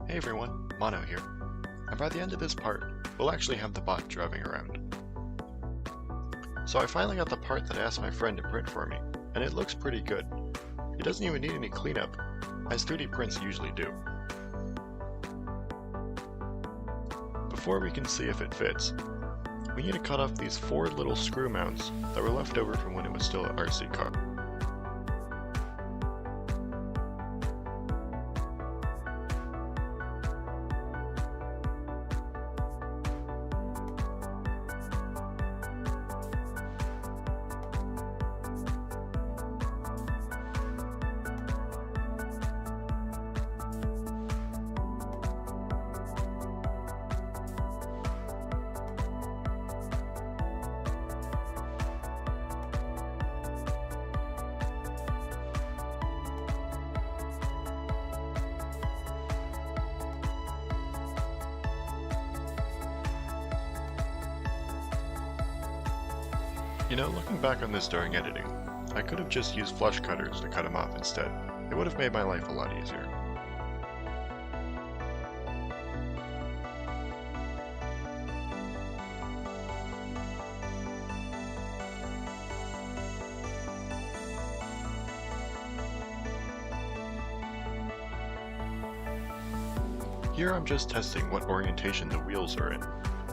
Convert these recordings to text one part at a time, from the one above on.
Hey everyone, Mono here, and by the end of this part, we'll actually have the bot driving around. So I finally got the part that I asked my friend to print for me, and it looks pretty good. It doesn't even need any cleanup, as 3D prints usually do. Before we can see if it fits, we need to cut off these 4 little screw mounts that were left over from when it was still an RC car. You know, looking back on this during editing, I could have just used flush cutters to cut them off instead. It would have made my life a lot easier. Here I'm just testing what orientation the wheels are in,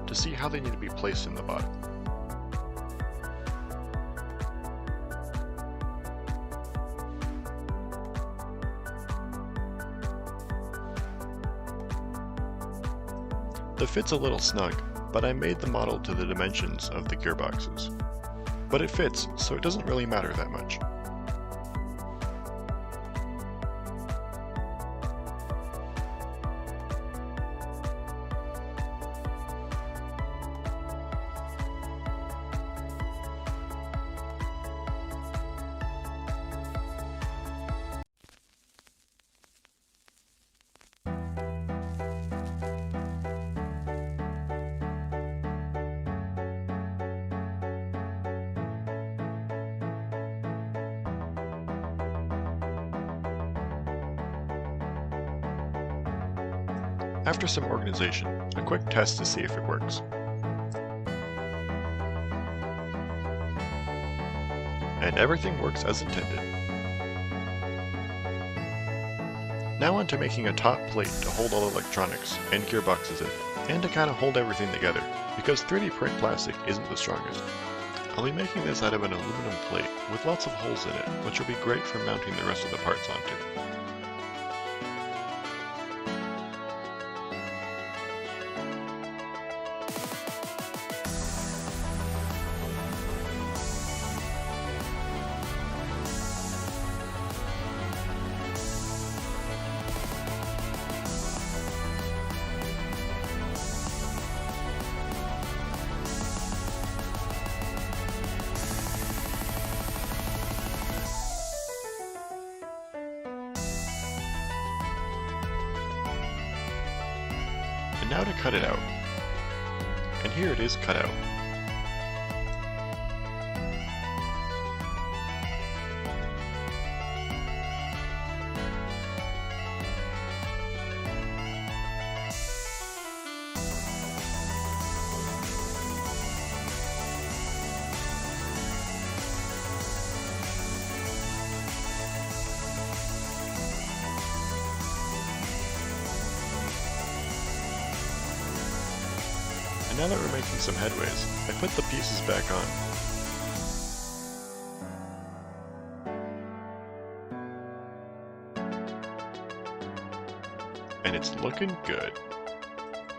to see how they need to be placed in the bot. The fit's a little snug, but I made the model to the dimensions of the gearboxes. But it fits, so it doesn't really matter that much. After some organization, a quick test to see if it works. And everything works as intended. Now on to making a top plate to hold all electronics and gearboxes in, and to kind of hold everything together, because 3D print plastic isn't the strongest. I'll be making this out of an aluminum plate with lots of holes in it, which will be great for mounting the rest of the parts onto. And now to cut it out. And here it is cut out. And now that we're making some headways, I put the pieces back on. And it's looking good.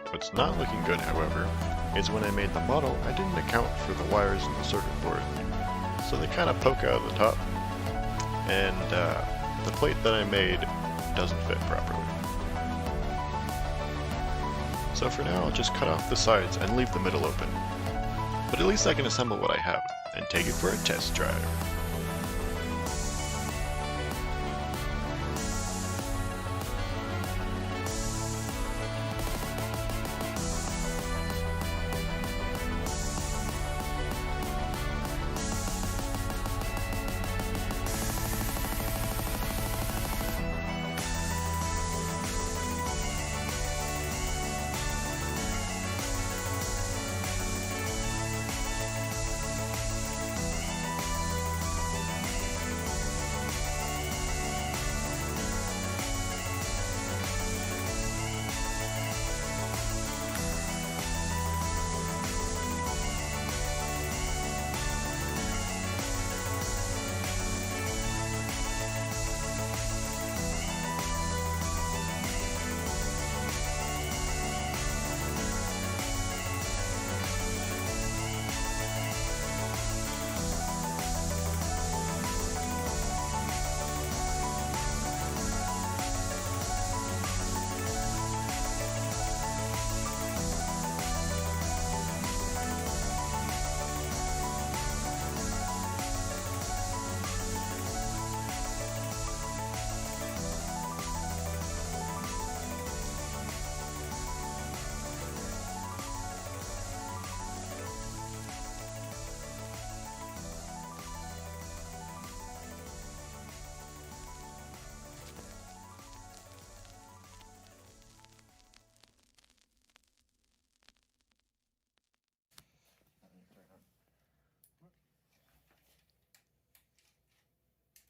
What's not looking good, however, is when I made the model, I didn't account for the wires in the circuit board. So they kind of poke out of the top, and the plate that I made doesn't fit properly. So for now, I'll just cut off the sides and leave the middle open. But at least I can assemble what I have, and take it for a test drive.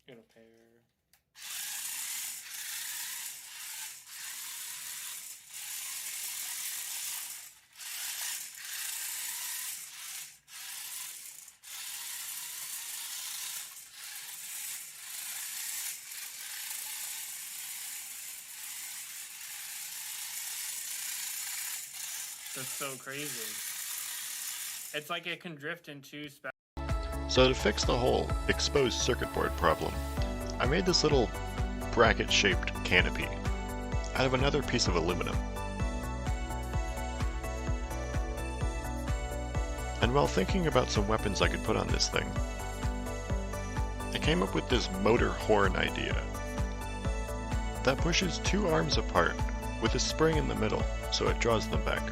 Get a pair. That's so crazy. It's like it can drift in two spots. So to fix the whole exposed circuit board problem, I made this little bracket-shaped canopy out of another piece of aluminum. And while thinking about some weapons I could put on this thing, I came up with this motor horn idea that pushes two arms apart with a spring in the middle so it draws them back,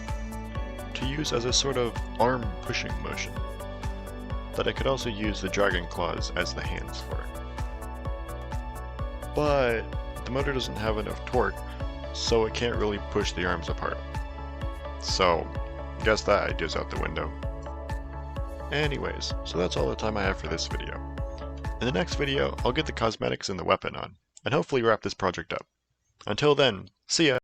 to use as a sort of arm pushing motion that I could also use the dragon claws as the hands for. But the motor doesn't have enough torque, so it can't really push the arms apart. So, I guess that idea's out the window. Anyways, so that's all the time I have for this video. In the next video, I'll get the cosmetics and the weapon on, and hopefully wrap this project up. Until then, see ya!